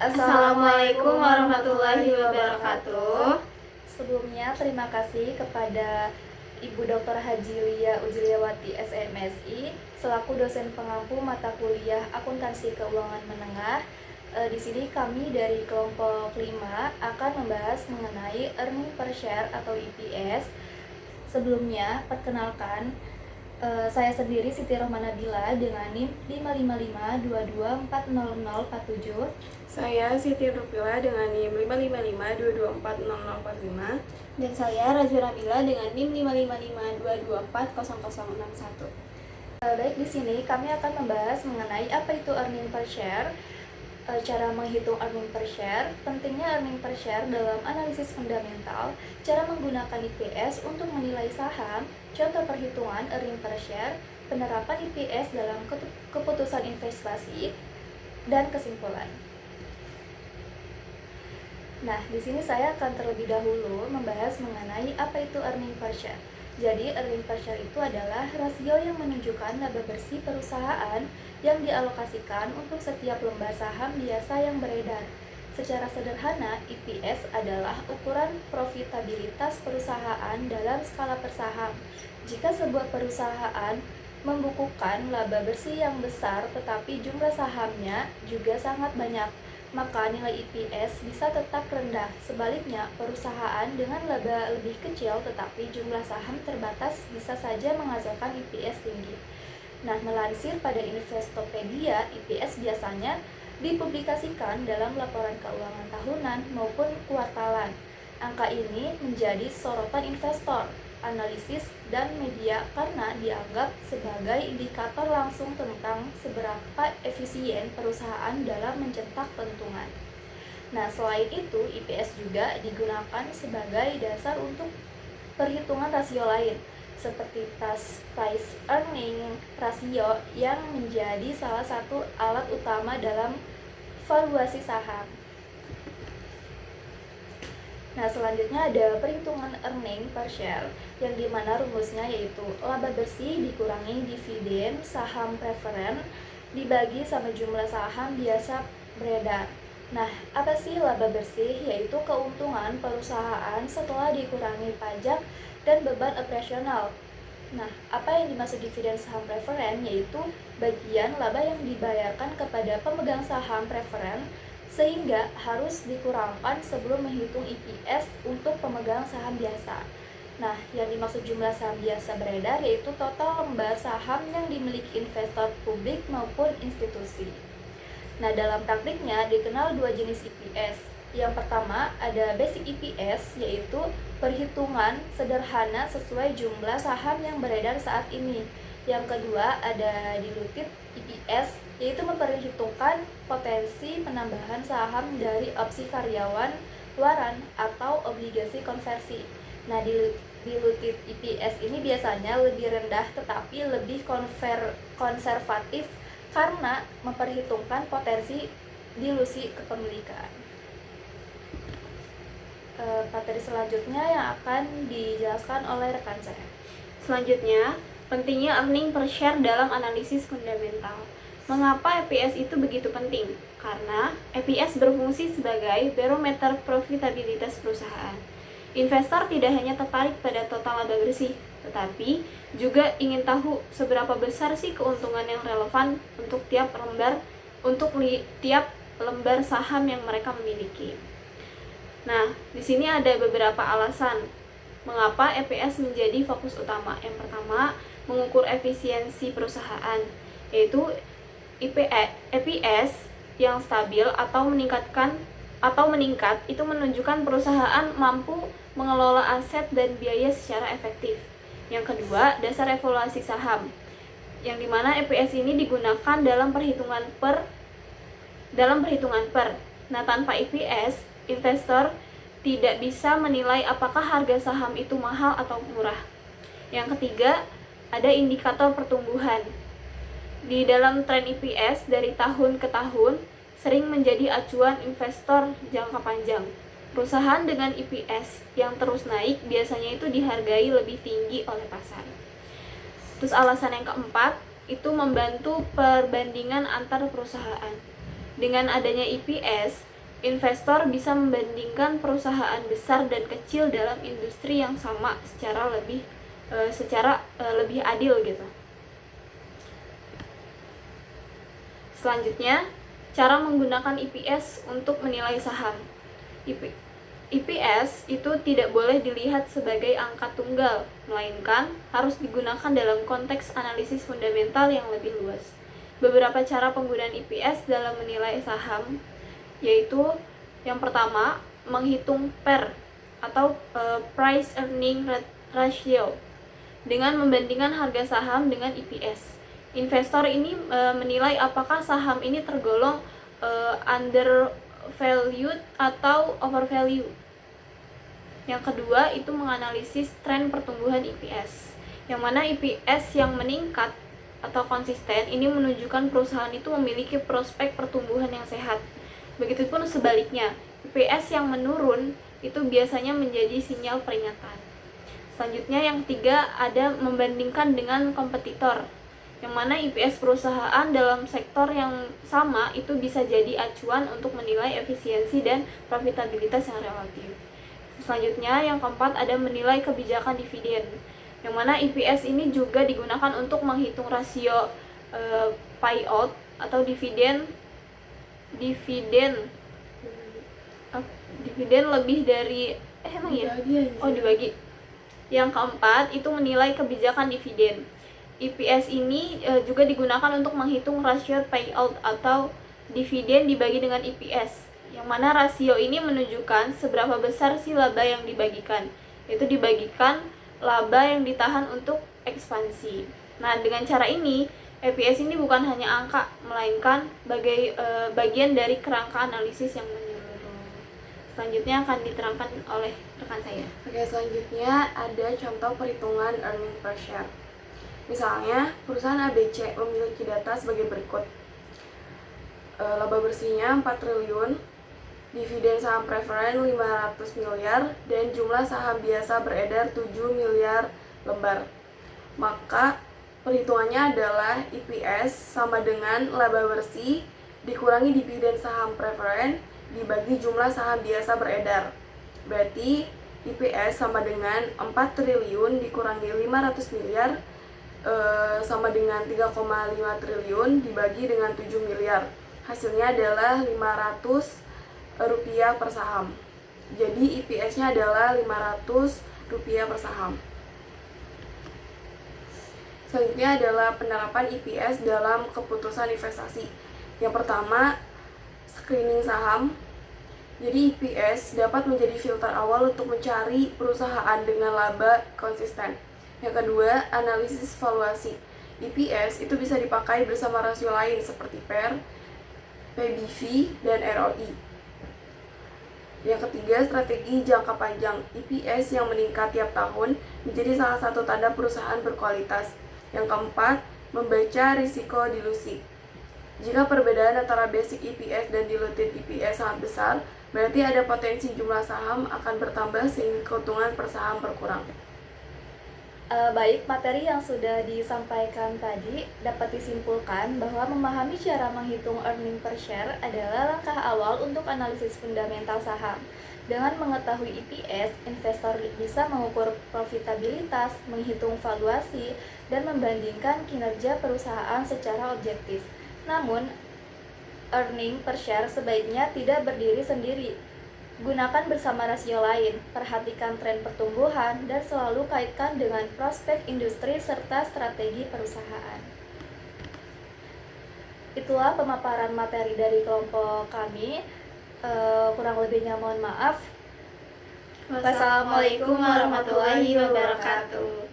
Assalamualaikum warahmatullahi wabarakatuh. Sebelumnya terima kasih kepada Ibu Dr. Haji Lia Ujriawati SMSI selaku dosen pengampu mata kuliah Akuntansi Keuangan Menengah. Di sini kami dari kelompok 5 akan membahas mengenai earning per share atau EPS. Sebelumnya, perkenalkan, saya sendiri Siti Rohmana Bila dengan NIM 55522400047. Saya Siti Rupila dengan NIM 555224045. Dan saya Raju Nabila dengan NIM 55522240061. Baik, di sini kami akan membahas mengenai apa itu earning per share, cara menghitung earning per share, pentingnya earning per share dalam analisis fundamental, cara menggunakan EPS untuk menilai saham, contoh perhitungan earning per share, penerapan EPS dalam keputusan investasi, dan kesimpulan. Nah, di sini saya akan terlebih dahulu membahas mengenai apa itu earning per share. Jadi, earning per share itu adalah rasio yang menunjukkan laba bersih perusahaan yang dialokasikan untuk setiap lembar saham biasa yang beredar. Secara sederhana, EPS adalah ukuran profitabilitas perusahaan dalam skala per saham. Jika sebuah perusahaan membukukan laba bersih yang besar tetapi jumlah sahamnya juga sangat banyak, maka nilai EPS bisa tetap rendah. Sebaliknya, perusahaan dengan laba lebih kecil tetapi jumlah saham terbatas bisa saja menghasilkan EPS tinggi. Nah, melansir pada Investopedia, EPS biasanya dipublikasikan dalam laporan keuangan tahunan maupun kuartalan. Angka ini menjadi sorotan investor, analisis, dan media karena dianggap sebagai indikator langsung tentang seberapa efisien perusahaan dalam mencetak keuntungan. Nah, selain itu, EPS juga digunakan sebagai dasar untuk perhitungan rasio lain, seperti price earning ratio yang menjadi salah satu alat utama dalam valuasi saham. Nah, selanjutnya ada perhitungan earning per share, yang dimana rumusnya yaitu laba bersih dikurangi dividen saham preferen dibagi sama jumlah saham biasa beredar. Nah, apa sih laba bersih? Yaitu keuntungan perusahaan setelah dikurangi pajak dan beban operasional. Nah, apa yang dimaksud dividen saham preferen? Yaitu bagian laba yang dibayarkan kepada pemegang saham preferen sehingga harus dikurangkan sebelum menghitung EPS untuk pemegang saham biasa. Nah, yang dimaksud jumlah saham biasa beredar yaitu total lembar saham yang dimiliki investor publik maupun institusi. Nah, dalam praktiknya dikenal dua jenis EPS. Yang pertama ada basic EPS, yaitu perhitungan sederhana sesuai jumlah saham yang beredar saat ini. Yang kedua ada diluted EPS, yaitu memperhitungkan potensi penambahan saham dari opsi karyawan luaran atau obligasi konversi. Nah, diluted EPS ini biasanya lebih rendah tetapi lebih konservatif karena memperhitungkan potensi dilusi kepemilikan. Materi selanjutnya yang akan dijelaskan oleh rekan saya. Selanjutnya, pentingnya earning per share dalam analisis fundamental. Mengapa EPS itu begitu penting? Karena EPS berfungsi sebagai barometer profitabilitas perusahaan. Investor tidak hanya tertarik pada total laba bersih, tetapi juga ingin tahu seberapa besar sih keuntungan yang relevan untuk tiap lembar saham yang mereka miliki. Nah, di sini ada beberapa alasan mengapa EPS menjadi fokus utama. Yang pertama, mengukur efisiensi perusahaan, yaitu EPS yang stabil atau meningkat itu menunjukkan perusahaan mampu mengelola aset dan biaya secara efektif. Yang kedua, dasar evaluasi saham, yang dimana EPS ini digunakan dalam perhitungan per. Nah, tanpa EPS, investor tidak bisa menilai apakah harga saham itu mahal atau murah. Yang ketiga, ada indikator pertumbuhan. Di dalam tren EPS dari tahun ke tahun sering menjadi acuan investor jangka panjang. Perusahaan dengan EPS yang terus naik biasanya itu dihargai lebih tinggi oleh pasar. Terus alasan yang keempat, itu membantu perbandingan antar perusahaan. Dengan adanya EPS, investor bisa membandingkan perusahaan besar dan kecil dalam industri yang sama secara lebih adil gitu. Selanjutnya, cara menggunakan EPS untuk menilai saham. EPS itu tidak boleh dilihat sebagai angka tunggal, melainkan harus digunakan dalam konteks analisis fundamental yang lebih luas. Beberapa cara penggunaan EPS dalam menilai saham yaitu yang pertama, menghitung PER atau Price Earning Ratio dengan membandingkan harga saham dengan EPS. Investor ini menilai apakah saham ini tergolong undervalued atau overvalue. Yang kedua itu menganalisis tren pertumbuhan EPS, yang mana EPS yang meningkat atau konsisten ini menunjukkan perusahaan itu memiliki prospek pertumbuhan yang sehat. Begitupun sebaliknya, EPS yang menurun itu biasanya menjadi sinyal peringatan. Selanjutnya yang ketiga ada membandingkan dengan kompetitor, yang mana EPS perusahaan dalam sektor yang sama itu bisa jadi acuan untuk menilai efisiensi dan profitabilitas yang relatif. Selanjutnya yang keempat ada menilai kebijakan dividen, yang mana EPS ini juga digunakan untuk menghitung rasio payout atau dividen lebih dari dibagi. Yang keempat itu menilai kebijakan dividen. EPS ini juga digunakan untuk menghitung rasio payout atau dividen dibagi dengan EPS, yang mana rasio ini menunjukkan seberapa besar si laba yang dibagikan, yaitu dibagikan laba yang ditahan untuk ekspansi. Nah, dengan cara ini EPS ini bukan hanya angka, melainkan bagian dari kerangka analisis yang menyeluruh. Selanjutnya akan diterangkan oleh rekan saya. Oke, selanjutnya ada contoh perhitungan earning per share. Misalnya, perusahaan ABC memiliki data sebagai berikut. Laba bersihnya 4 triliun, dividen saham preferen 500 miliar, dan jumlah saham biasa beredar 7 miliar lembar. Maka, perhitungannya adalah EPS sama dengan laba bersih dikurangi dividen saham preferen dibagi jumlah saham biasa beredar. Berarti, EPS sama dengan 4 triliun dikurangi 500 miliar sama dengan 3,5 triliun dibagi dengan 7 miliar. Hasilnya adalah 500 rupiah per saham. Jadi EPS-nya adalah 500 rupiah per saham. Selanjutnya adalah penerapan EPS dalam keputusan investasi. Yang pertama, screening saham. Jadi EPS dapat menjadi filter awal untuk mencari perusahaan dengan laba konsisten. Yang kedua, analisis valuasi. EPS itu bisa dipakai bersama rasio lain seperti PER, PBV, dan ROI. Yang ketiga, strategi jangka panjang. EPS yang meningkat tiap tahun menjadi salah satu tanda perusahaan berkualitas. Yang keempat, membaca risiko dilusi. Jika perbedaan antara basic EPS dan diluted EPS sangat besar, berarti ada potensi jumlah saham akan bertambah sehingga keuntungan per saham berkurang. Baik, materi yang sudah disampaikan tadi dapat disimpulkan bahwa memahami cara menghitung earning per share adalah langkah awal untuk analisis fundamental saham. Dengan mengetahui EPS, investor bisa mengukur profitabilitas, menghitung valuasi, dan membandingkan kinerja perusahaan secara objektif. Namun, earning per share sebaiknya tidak berdiri sendiri. Gunakan bersama rasio lain, perhatikan tren pertumbuhan, dan selalu kaitkan dengan prospek industri serta strategi perusahaan. Itulah pemaparan materi dari kelompok kami. Kurang lebihnya mohon maaf. Wassalamualaikum warahmatullahi wabarakatuh.